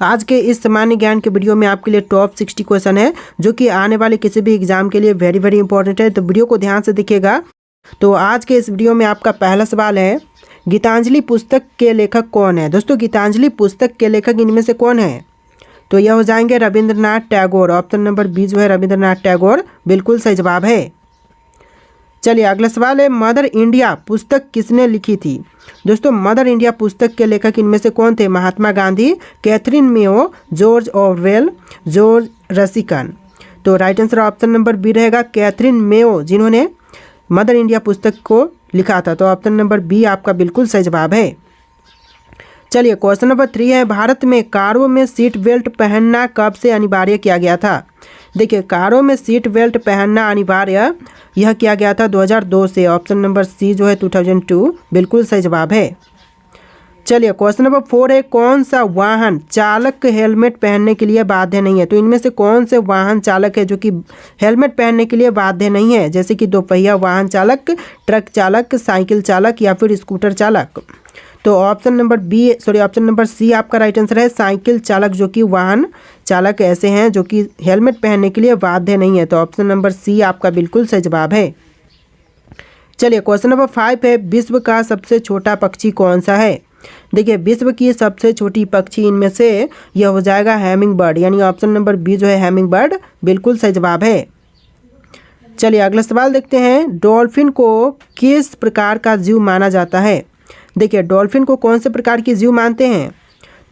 आज के इस सामान्य ज्ञान के वीडियो में आपके लिए टॉप 60 क्वेश्चन है जो कि आने वाले किसी भी एग्जाम के लिए वेरी वेरी इंपॉर्टेंट है, तो वीडियो को ध्यान से देखिएगा। तो आज के इस वीडियो में आपका पहला सवाल है, गीतांजलि पुस्तक के लेखक कौन है। दोस्तों, गीतांजलि पुस्तक के लेखक इनमें से कौन है? तो यह हो जाएंगे Rabindranath Tagore. Option number B जो है रविंद्रनाथ टैगोर बिल्कुल सही जवाब है। चलिए अगला सवाल है, मदर इंडिया पुस्तक किसने लिखी थी। दोस्तों, मदर इंडिया पुस्तक के लेखक इनमें से कौन थे? Mahatma Gandhi, Katherine Mayo, George Orwell, George Ruskin. तो right answer option number B रहेगा कैथरीन मेयो, जिन्होंने मदर इंडिया पुस्तक को लिखा था। तो ऑप्शन नंबर बी आपका बिल्कुल सही जवाब है। चलिए क्वेश्चन नंबर 3 है, भारत में कारों में सीट बेल्ट पहनना कब से अनिवार्य किया गया था। देखिए, कारों में सीट बेल्ट पहनना अनिवार्य यह किया गया था 2002 से। ऑप्शन नंबर सी जो है 2002 बिल्कुल सही जवाब है। चलिए क्वेश्चन नंबर 4 है, कौन सा वाहन चालक हेलमेट पहनने के लिए बाध्य नहीं है। तो इनमें से कौन से वाहन चालक है जो कि हेलमेट पहनने के लिए बाध्य नहीं है, जैसे कि दोपहिया वाहन चालक, ट्रक चालक, साइकिल चालक या फिर स्कूटर चालक। तो ऑप्शन नंबर सी आपका राइट आंसर है, साइकिल चालक, जो कि वाहन चालक ऐसे हैं जो कि हेलमेट पहनने के लिए बाध्य नहीं है। तो ऑप्शन नंबर सी आपका बिल्कुल सही जवाब है। चलिए क्वेश्चन नंबर 5 है, विश्व का सबसे छोटा पक्षी कौन सा है। देखिए, विश्व की सबसे छोटी पक्षी इनमें से यह हो जाएगा हैमिंग बर्ड, यानी ऑप्शन नंबर बी जो है हैमिंग बर्ड बिल्कुल सही जवाब है। चलिए अगला सवाल देखते हैं, डॉल्फिन को किस प्रकार का जीव माना जाता है। देखिए, डॉल्फिन को कौन से प्रकार की जीव मानते हैं।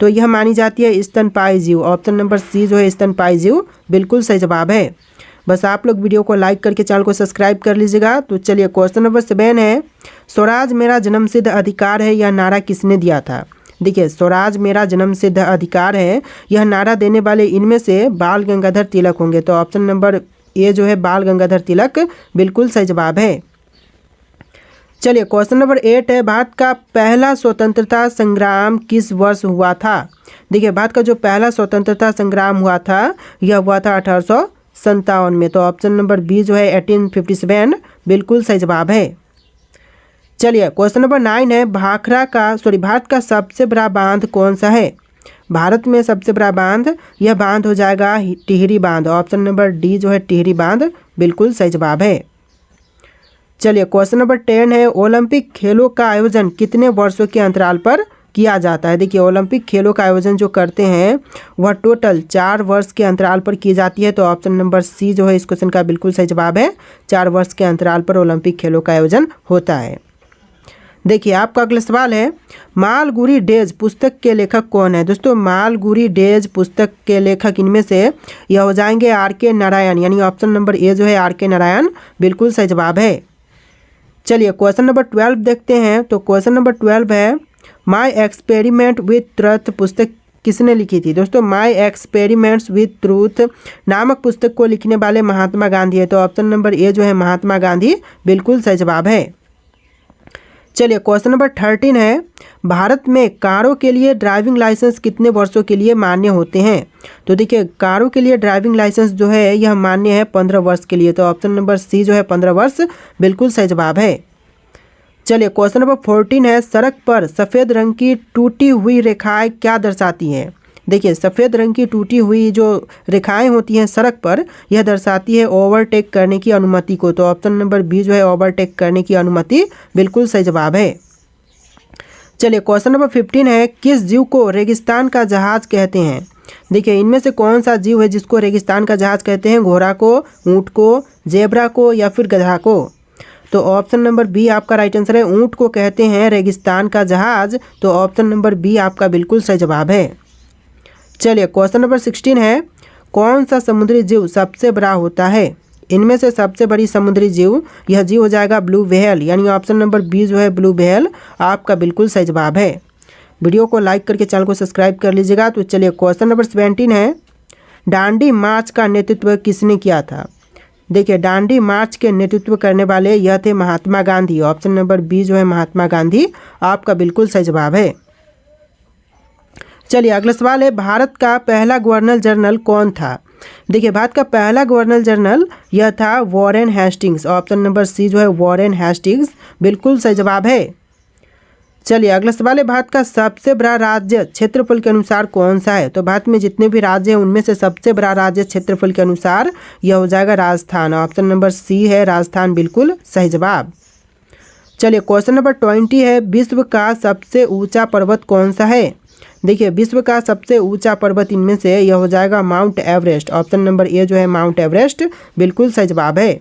तो यह मानी जाती है स्तनपायी जीव। ऑप्शन नंबर सी जो है स्तनपायी जीव बिल्कुल सही जवाब है। बस आप लोग वीडियो को लाइक करके चैनल को सब्सक्राइब कर लीजिएगा। तो चलिए क्वेश्चन नंबर 7 है, स्वराज मेरा जन्मसिद्ध अधिकार है, यह नारा किसने दिया था। देखिए, स्वराज मेरा जन्मसिद्ध अधिकार है, यह नारा देने वाले इनमें से बाल गंगाधर तिलक होंगे। तो ऑप्शन नंबर ए जो है बाल गंगाधर तिलक बिल्कुल सही जवाब है। चलिए क्वेश्चन नंबर 8 है, भारत का पहला स्वतंत्रता संग्राम किस वर्ष हुआ था। देखिए, भारत का जो पहला स्वतंत्रता संग्राम हुआ था यह हुआ था 1857 में। तो ऑप्शन नंबर बी जो है 1857 बिल्कुल सही जवाब है। चलिए क्वेश्चन नंबर 9 है, भारत का सबसे बड़ा बांध कौन सा है। भारत में सबसे बड़ा बांध, यह बांध हो जाएगा टिहरी बांध। ऑप्शन नंबर डी जो है टिहरी बांध बिल्कुल सही जवाब है। चलिए क्वेश्चन नंबर 10 है, ओलंपिक खेलों का आयोजन कितने वर्षों के अंतराल पर किया जाता है। देखिए, ओलंपिक खेलों का आयोजन जो करते हैं वह टोटल 4 वर्ष के अंतराल पर की जाती है। तो ऑप्शन नंबर सी जो है इस क्वेश्चन का बिल्कुल सही जवाब है, 4 वर्ष के अंतराल पर ओलंपिक खेलों का आयोजन होता है। देखिए, आपका अगला सवाल है, मालगुडी डेज पुस्तक के लेखक कौन है। दोस्तों, मालगुडी डेज पुस्तक के लेखक इनमें से यह हो जाएंगे आर.के. नारायण, यानी ऑप्शन नंबर ए जो है आर.के. नारायण बिल्कुल सही जवाब है। चलिए क्वेश्चन नंबर 12 देखते हैं। तो क्वेश्चन नंबर 12 है, माई एक्सपेरिमेंट विथ ट्रुथ पुस्तक किसने लिखी थी। दोस्तों, माई एक्सपेरिमेंट्स विथ ट्रूथ नामक पुस्तक को लिखने वाले महात्मा गांधी है। तो ऑप्शन नंबर ए जो है महात्मा गांधी बिल्कुल सही जवाब है। चलिए क्वेश्चन नंबर 13 है, भारत में कारों के लिए ड्राइविंग लाइसेंस कितने वर्षों के लिए मान्य होते हैं। तो देखिए, कारों के लिए ड्राइविंग लाइसेंस जो है यह मान्य है 15 वर्ष के लिए। तो ऑप्शन नंबर सी जो है 15 वर्ष बिल्कुल सही जवाब है। चलिए क्वेश्चन नंबर 14 है, सड़क पर सफ़ेद रंग की टूटी हुई रेखाएं क्या दर्शाती हैं। देखिए, सफ़ेद रंग की टूटी हुई जो रेखाएं होती हैं सड़क पर, यह दर्शाती है ओवरटेक करने की अनुमति को। तो ऑप्शन नंबर बी जो है ओवरटेक करने की अनुमति बिल्कुल सही जवाब है। चलिए क्वेश्चन नंबर 15 है, किस जीव को रेगिस्तान का जहाज कहते हैं। देखिए, इनमें से कौन सा जीव है जिसको रेगिस्तान का जहाज कहते हैं। घोड़ा को, ऊँट को, जेब्रा को या फिर गधा को। तो ऑप्शन नंबर बी आपका राइट आंसर है, ऊँट को कहते हैं रेगिस्तान का जहाज। तो ऑप्शन नंबर बी आपका बिल्कुल सही जवाब है। चलिए क्वेश्चन नंबर 16 है, कौन सा समुद्री जीव सबसे बड़ा होता है। इनमें से सबसे बड़ी समुद्री जीव, यह जीव हो जाएगा ब्लू व्हेल, यानी ऑप्शन नंबर बी जो है ब्लू व्हेल आपका बिल्कुल सही जवाब है। वीडियो को लाइक करके चैनल को सब्सक्राइब कर लीजिएगा। तो चलिए क्वेश्चन नंबर 17 है, दांडी मार्च का नेतृत्व किसने किया था। देखिए, दांडी मार्च के नेतृत्व करने वाले यह थे Mahatma Gandhi. Option number B जो है महात्मा गांधी आपका बिल्कुल सही जवाब है। चलिए अगला सवाल है, भारत का पहला गवर्नर जनरल कौन था। देखिए, भारत का पहला गवर्नर जनरल यह था Warren Hastings. Option number C जो है वॉरेन हेस्टिंग्स बिल्कुल सही जवाब है। चलिए अगला सवाल है, भारत का सबसे बड़ा राज्य क्षेत्रफल के अनुसार कौन सा है? तो भारत में जितने भी राज्य हैं उनमें से सबसे बड़ा राज्य क्षेत्रफल के अनुसार यह हो जाएगा राजस्थान। ऑप्शन नंबर सी है राजस्थान, बिल्कुल सही जवाब। चलिए क्वेश्चन नंबर 20 है, विश्व का सबसे ऊंचा पर्वत कौन सा है? देखिए विश्व का सबसे ऊंचा पर्वत इनमें से यह हो जाएगा mount Everest. Option number A जो है माउंट एवरेस्ट, बिल्कुल सही जवाब है।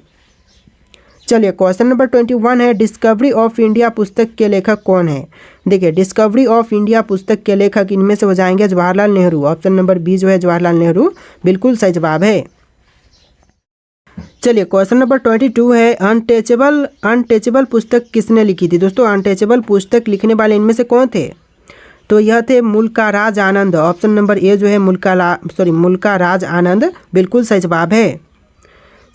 चलिए क्वेश्चन नंबर 21 है, डिस्कवरी ऑफ इंडिया पुस्तक के लेखक कौन है? देखिए डिस्कवरी ऑफ इंडिया पुस्तक के लेखक इनमें से हो जाएंगे Jawaharlal Nehru. Option number B जो है जवाहरलाल नेहरू, बिल्कुल सही जवाब है। चलिए क्वेश्चन नंबर 22 है, अनटचेबल पुस्तक किसने लिखी थी? दोस्तों अनटचेबल पुस्तक लिखने वाले इनमें से कौन थे? तो यह थे Mulka Raj Anand. Option number A जो है मुल्का राज आनंद, बिल्कुल सही जवाब है।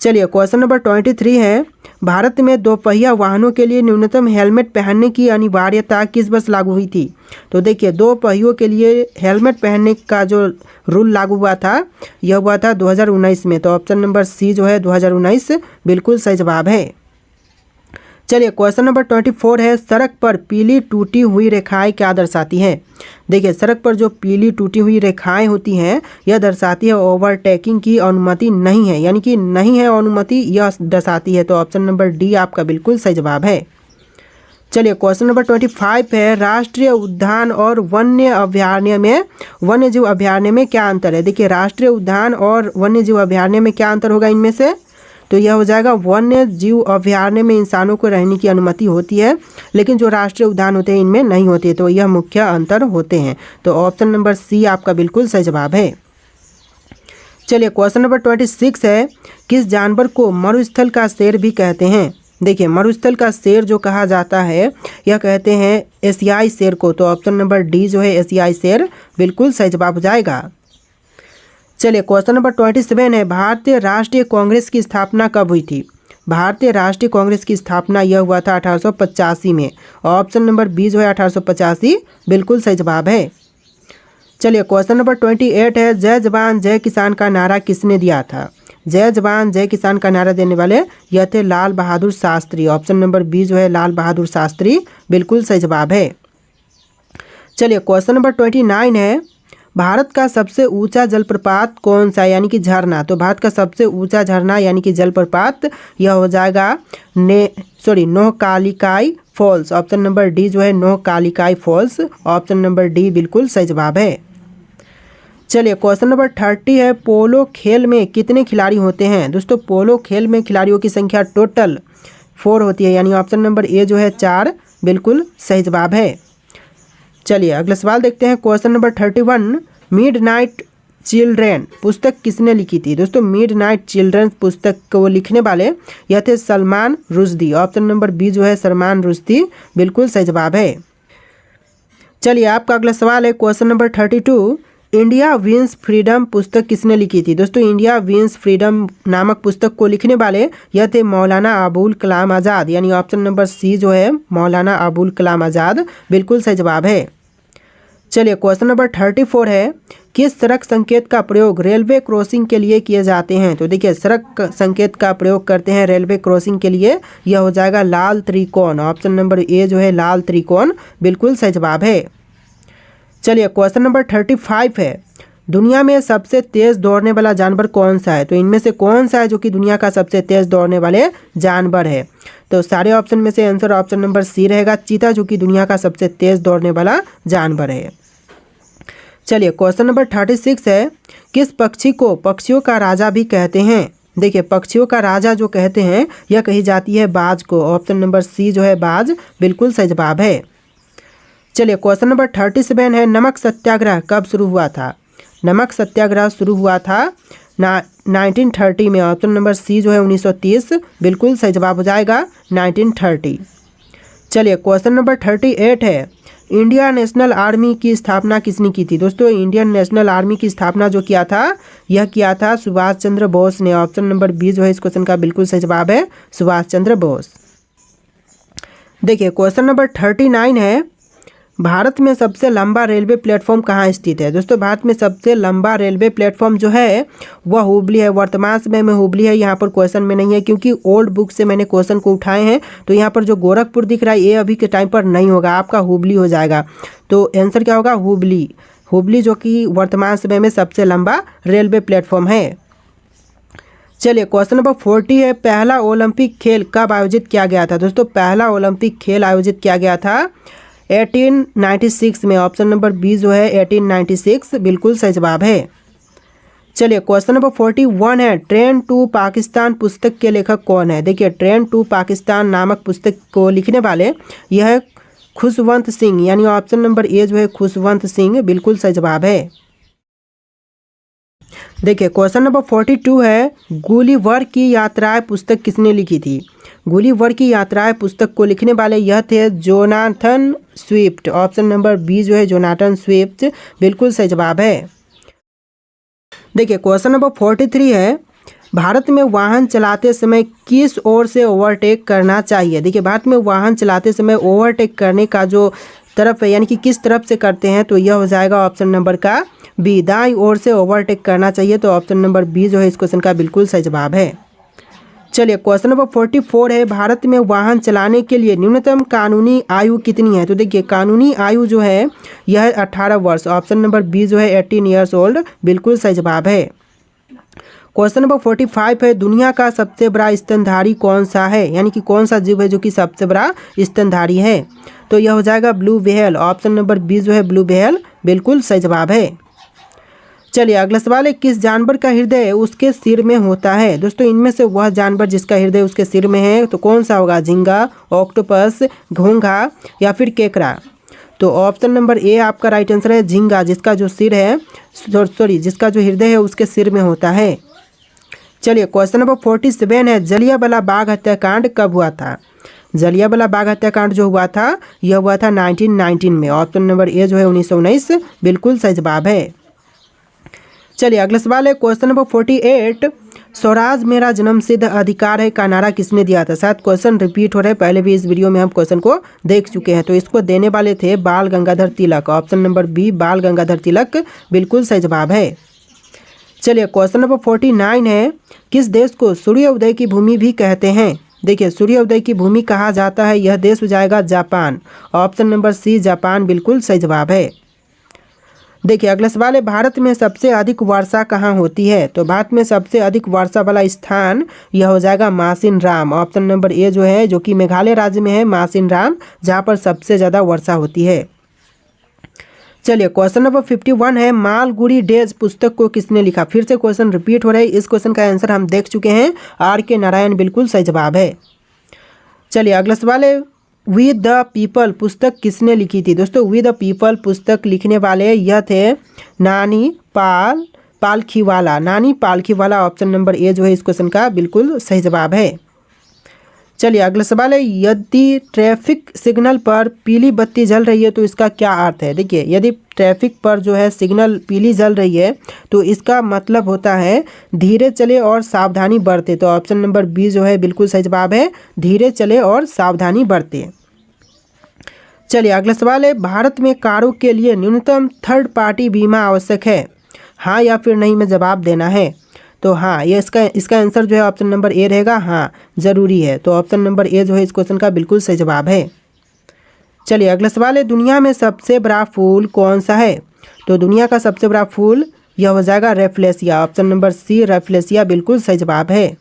चलिए क्वेश्चन नंबर 23 है, भारत में दोपहिया वाहनों के लिए न्यूनतम हेलमेट पहनने की अनिवार्यता किस वर्ष लागू हुई थी? तो देखिए दो पहियों के लिए हेलमेट पहनने का जो रूल लागू हुआ था यह हुआ था 2019 में। तो ऑप्शन नंबर सी जो है 2019, बिल्कुल सही जवाब है। चलिए क्वेश्चन नंबर 24 है, सड़क पर पीली टूटी हुई रेखाएं क्या दर्शाती हैं? देखिए सड़क पर जो पीली टूटी हुई रेखाएं होती हैं यह दर्शाती है ओवरटेकिंग की अनुमति नहीं है, यानी कि नहीं है अनुमति, यह दर्शाती है। तो ऑप्शन नंबर डी आपका बिल्कुल सही जवाब है। चलिए क्वेश्चन नंबर 25 है, राष्ट्रीय उद्यान और वन्यजीव अभयारण्य में क्या अंतर है? देखिए राष्ट्रीय उद्यान और वन्यजीव अभयारण्य में क्या अंतर होगा इनमें से? तो यह हो जाएगा वन्य जीव अभयारण्य में इंसानों को रहने की अनुमति होती है, लेकिन जो राष्ट्रीय उद्यान होते हैं इनमें नहीं होती है। तो यह मुख्य अंतर होते हैं। तो ऑप्शन नंबर सी आपका बिल्कुल सही जवाब है। चलिए क्वेश्चन नंबर 26 है, किस जानवर को मरुस्थल का शेर भी कहते हैं? देखिए मरुस्थल का शेर जो कहा जाता है यह कहते हैं एशियाई शेर को। तो ऑप्शन नंबर डी जो है एशियाई शेर, बिल्कुल सही जवाब हो जाएगा। चलिए क्वेश्चन नंबर 27 है, भारतीय राष्ट्रीय कांग्रेस की स्थापना कब हुई थी? भारतीय राष्ट्रीय कांग्रेस की स्थापना यह हुआ था 1885 में। ऑप्शन नंबर बी जो है 1885, बिल्कुल सही जवाब है। चलिए क्वेश्चन नंबर 28 है, जय जवान जय किसान का नारा किसने दिया था? जय जवान जय किसान का नारा देने वाले यह थे Lal Bahadur Shastri. Option number B जो है लाल बहादुर शास्त्री, बिल्कुल सही जवाब है। चलिए क्वेश्चन नंबर 29 है, भारत का सबसे ऊंचा जलप्रपात कौन सा है, यानी कि झरना? तो भारत का सबसे ऊंचा झरना यानी कि जलप्रपात यह हो जाएगा Nohkalikai falls. Option number D जो है Nohkalikai falls, option number D बिल्कुल सही जवाब है। चलिए क्वेश्चन नंबर 30 है, पोलो खेल में कितने खिलाड़ी होते हैं? दोस्तों पोलो खेल में खिलाड़ियों की संख्या टोटल 4 होती है, यानी ऑप्शन नंबर ए जो है 4, बिल्कुल सही जवाब है। चलिए अगला सवाल देखते हैं। क्वेश्चन नंबर 31, मिडनाइट चिल्ड्रेन पुस्तक किसने लिखी थी? दोस्तों मिडनाइट चिल्ड्रन पुस्तक को लिखने वाले यह थे Salman Rushdie. Option number B जो है सलमान रुश्दी, बिल्कुल सही जवाब है। चलिए आपका अगला सवाल है question number 32, India wins freedom पुस्तक किसने लिखी थी? दोस्तों इंडिया विंस फ्रीडम नामक पुस्तक को लिखने वाले यह थे मौलाना अबुल कलाम आज़ाद, यानी ऑप्शन नंबर सी जो है मौलाना अबुल कलाम आज़ाद, बिल्कुल सही जवाब है। चलिए क्वेश्चन नंबर 34 है, किस सड़क संकेत का प्रयोग रेलवे क्रॉसिंग के लिए किए जाते हैं? तो देखिए सड़क संकेत का प्रयोग करते हैं रेलवे क्रॉसिंग के लिए, यह हो जाएगा लाल त्रिकोण। ऑप्शन नंबर ए जो है लाल त्रिकोण, बिल्कुल सही जवाब है। चलिए क्वेश्चन नंबर 35 है, दुनिया में सबसे तेज दौड़ने वाला जानवर कौन सा है? तो इनमें से कौन सा है जो कि दुनिया का सबसे तेज दौड़ने वाले जानवर है? तो सारे ऑप्शन में से आंसर ऑप्शन नंबर सी रहेगा, चीता, जो कि दुनिया का सबसे तेज दौड़ने वाला जानवर है। चलिए क्वेश्चन नंबर 36 है, किस पक्षी को पक्षियों का राजा भी कहते हैं? देखिए पक्षियों का राजा जो कहते हैं यह कही जाती है बाज को। ऑप्शन नंबर सी जो है बाज, बिल्कुल सही जवाब है। चलिए क्वेश्चन नंबर 37 है, नमक सत्याग्रह कब शुरू हुआ था? नमक सत्याग्रह शुरू हुआ था 1930 में। ऑप्शन नंबर सी जो है 1930, बिल्कुल सही जवाब हो जाएगा 1930। चलिए क्वेश्चन नंबर 38 है, इंडियन नेशनल आर्मी की स्थापना किसने की थी? दोस्तों इंडियन नेशनल आर्मी की स्थापना जो किया था यह किया था सुभाष चंद्र बोस ने। ऑप्शन नंबर बी जो है इस क्वेश्चन का बिल्कुल सही जवाब है, सुभाष चंद्र बोस। देखिए क्वेश्चन नंबर 39 है, भारत में सबसे लंबा रेलवे प्लेटफॉर्म कहाँ स्थित है? दोस्तों भारत में सबसे लंबा रेलवे प्लेटफॉर्म जो है वह हुबली है। वर्तमान समय में हुबली है, यहाँ पर क्वेश्चन में नहीं है क्योंकि ओल्ड बुक से मैंने क्वेश्चन को उठाए हैं। तो यहाँ पर जो गोरखपुर दिख रहा है ये अभी के टाइम पर नहीं होगा, आपका हुबली हो जाएगा। तो आंसर क्या होगा? हुबली। हुबली जो कि वर्तमान समय में सबसे लंबा रेलवे प्लेटफॉर्म है। चलिए क्वेश्चन नंबर 40 है, पहला ओलंपिक खेल कब आयोजित किया गया था? दोस्तों पहला ओलंपिक खेल आयोजित किया गया था 1896 में। ऑप्शन नंबर बी जो है 1896 बिल्कुल सही जवाब है। चलिए क्वेश्चन नंबर 41 है, ट्रेन टू पाकिस्तान पुस्तक के लेखक कौन है? देखिए ट्रेन टू पाकिस्तान नामक पुस्तक को लिखने वाले यह है खुशवंत सिंह, यानी ऑप्शन नंबर ए जो है खुशवंत सिंह बिल्कुल सही जवाब है। देखिए क्वेश्चन नंबर 42 है, गुलिवर की यात्राएं पुस्तक किसने लिखी थी? गुलिवर की यात्राएं पुस्तक को लिखने वाले यह थे Jonathan Swift. Option number B जो है जोनाथन स्विफ्ट बिल्कुल सही जवाब है। देखिए क्वेश्चन नंबर 43 है, भारत में वाहन चलाते समय किस ओर से ओवरटेक करना चाहिए? देखिए भारत में वाहन चलाते समय ओवरटेक करने का जो तरफ है यानी कि किस तरफ से करते हैं तो यह हो जाएगा ऑप्शन नंबर का बी, दाईं ओर से ओवरटेक करना चाहिए। तो ऑप्शन नंबर बी जो है इस क्वेश्चन का बिल्कुल सही जवाब है। चलिए क्वेश्चन नंबर 44 है, भारत में वाहन चलाने के लिए न्यूनतम कानूनी आयु कितनी है? तो देखिए कानूनी आयु जो है यह है 18 वर्ष। ऑप्शन नंबर बी जो है 18 ईयर्स ओल्ड बिल्कुल सही जवाब है। क्वेश्चन नंबर 45 है, दुनिया का सबसे बड़ा स्तनधारी कौन सा है? यानी कि कौन सा जीव है जो कि सबसे बड़ा स्तनधारी है? तो यह हो जाएगा blue whale. Option number B जो है ब्लू व्हेल बिल्कुल सही जवाब है। चलिए अगला सवाल है, किस जानवर का हृदय उसके सिर में होता है? दोस्तों इनमें से वह जानवर जिसका हृदय उसके सिर में है तो कौन सा होगा? झींगा, ऑक्टोपस, घोंघा या फिर केकड़ा? तो ऑप्शन नंबर ए आपका राइट आंसर है झींगा, जिसका जो सिर है जिसका जो हृदय है उसके सिर में होता है। चलिए क्वेश्चन नंबर 47 है, जलियांवाला बाग हत्याकांड कब हुआ था? जलियांवाला बाग हत्याकांड जो हुआ था यह हुआ था 1919 में। ऑप्शन नंबर ए जो है 1919 बिल्कुल सही जवाब है। चलिए अगला सवाल है क्वेश्चन नंबर 48, स्वराज मेरा जन्मसिद्ध अधिकार है का नारा किसने दिया था? शायद क्वेश्चन रिपीट हो रहे हैं, पहले भी इस वीडियो में हम क्वेश्चन को देख चुके हैं। तो इसको देने वाले थे बाल Gangadhar Tilak. Option number B बाल गंगाधर तिलक बिल्कुल सही जवाब है। चलिए क्वेश्चन नंबर 49 है, किस देश को सूर्योदय की भूमि भी कहते हैं? देखिए सूर्योदय की भूमि कहा जाता है यह देश हो जाएगा Japan. Option number C Japan बिल्कुल सही जवाब है। देखिए अगला सवाल है, भारत में सबसे अधिक वर्षा कहाँ होती है? तो भारत में सबसे अधिक वर्षा वाला स्थान यह हो जाएगा मासिन राम। ऑप्शन नंबर ए जो है जो कि मेघालय राज्य में है मासिन राम, जहाँ पर सबसे ज़्यादा वर्षा होती है। चलिए क्वेश्चन नंबर 51 है, मालगुडी डेज पुस्तक को किसने लिखा? फिर से क्वेश्चन रिपीट हो रहा है, इस क्वेश्चन का आंसर हम देख चुके हैं, R.K. नारायण बिल्कुल सही जवाब है। चलिए अगला सवाल है, वी द पीपल पुस्तक किसने लिखी थी? दोस्तों वी द पीपल पुस्तक लिखने वाले यह थे नानी पालखीवाला। नानी पालखीवाला ऑप्शन नंबर ए जो है इस क्वेश्चन का बिल्कुल सही जवाब है। चलिए अगला सवाल है, यदि ट्रैफिक सिग्नल पर पीली बत्ती जल रही है तो इसका क्या अर्थ है? देखिए यदि ट्रैफिक पर जो है सिग्नल पीली जल रही है तो इसका मतलब होता है धीरे चले और सावधानी बरते। तो ऑप्शन नंबर बी जो है बिल्कुल सही जवाब है, धीरे चले और सावधानी बरते। चलिए अगला सवाल है, भारत में कारों के लिए न्यूनतम थर्ड पार्टी बीमा आवश्यक है? हाँ या फिर नहीं में जवाब देना है। तो हाँ ये इसका आंसर जो है ऑप्शन नंबर ए रहेगा, हाँ ज़रूरी है। तो ऑप्शन नंबर ए जो है इस क्वेश्चन का बिल्कुल सही जवाब है। चलिए अगला सवाल है, दुनिया में सबसे बड़ा फूल कौन सा है? तो दुनिया का सबसे बड़ा फूल यह हो जाएगा rafflesia. Option number C rafflesia बिल्कुल सही जवाब है।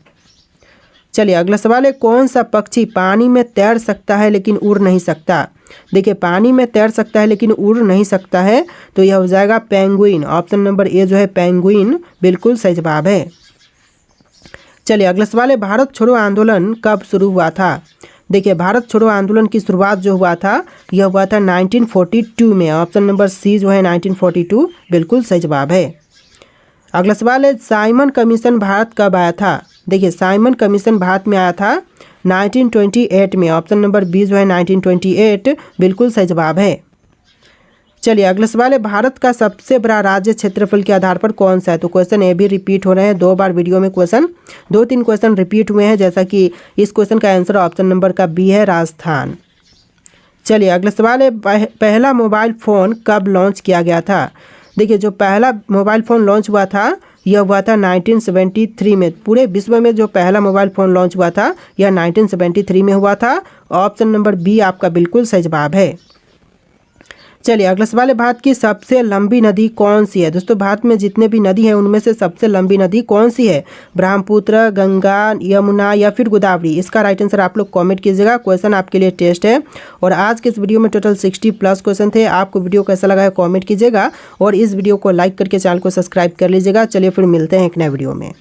चलिए अगला सवाल है, कौन सा पक्षी पानी में तैर सकता है लेकिन उड़ नहीं सकता? देखिए पानी में तैर सकता है लेकिन उड़ नहीं सकता है तो यह हो जाएगा पेंगुइन। ऑप्शन नंबर ए जो है पेंगुइन बिल्कुल सही जवाब है। चलिए अगला सवाल है, भारत छोड़ो आंदोलन कब शुरू हुआ था? देखिए भारत छोड़ो आंदोलन की शुरुआत जो हुआ था यह हुआ था 1942 में। ऑप्शन नंबर सी जो है 1942 बिल्कुल सही जवाब है। अगला सवाल है, साइमन कमीशन भारत कब आया था? देखिए साइमन कमीशन भारत में आया था 1928 में। ऑप्शन नंबर बी जो है 1928 बिल्कुल सही जवाब है। चलिए अगला सवाल है, भारत का सबसे बड़ा राज्य क्षेत्रफल के आधार पर कौन सा है? तो क्वेश्चन ये भी रिपीट हो रहे हैं, 2 बार वीडियो में क्वेश्चन 2-3 क्वेश्चन रिपीट हुए हैं, जैसा कि इस क्वेश्चन का आंसर ऑप्शन नंबर का बी है राजस्थान। चलिए अगला सवाल है, पहला मोबाइल फ़ोन कब लॉन्च किया गया था। देखिए जो पहला मोबाइल फ़ोन लॉन्च हुआ था यह हुआ था 1973 में। पूरे विश्व में जो पहला मोबाइल फ़ोन लॉन्च हुआ था यह 1973 में हुआ था। ऑप्शन नंबर बी आपका बिल्कुल सही जवाब है। चलिए अगला सवाल है, भारत की सबसे लंबी नदी कौन सी है। दोस्तों भारत में जितने भी नदी हैं उनमें से सबसे लंबी नदी कौन सी है। ब्रह्मपुत्र, गंगा, यमुना या फिर गोदावरी। इसका राइट आंसर आप लोग कमेंट कीजिएगा। क्वेश्चन आपके लिए टेस्ट है और आज के इस वीडियो में टोटल 60+ क्वेश्चन थे। आपको वीडियो कैसा लगा है कॉमेंट कीजिएगा और इस वीडियो को लाइक करके चैनल को सब्सक्राइब कर लीजिएगा। चलिए फिर मिलते हैं एक नए वीडियो में।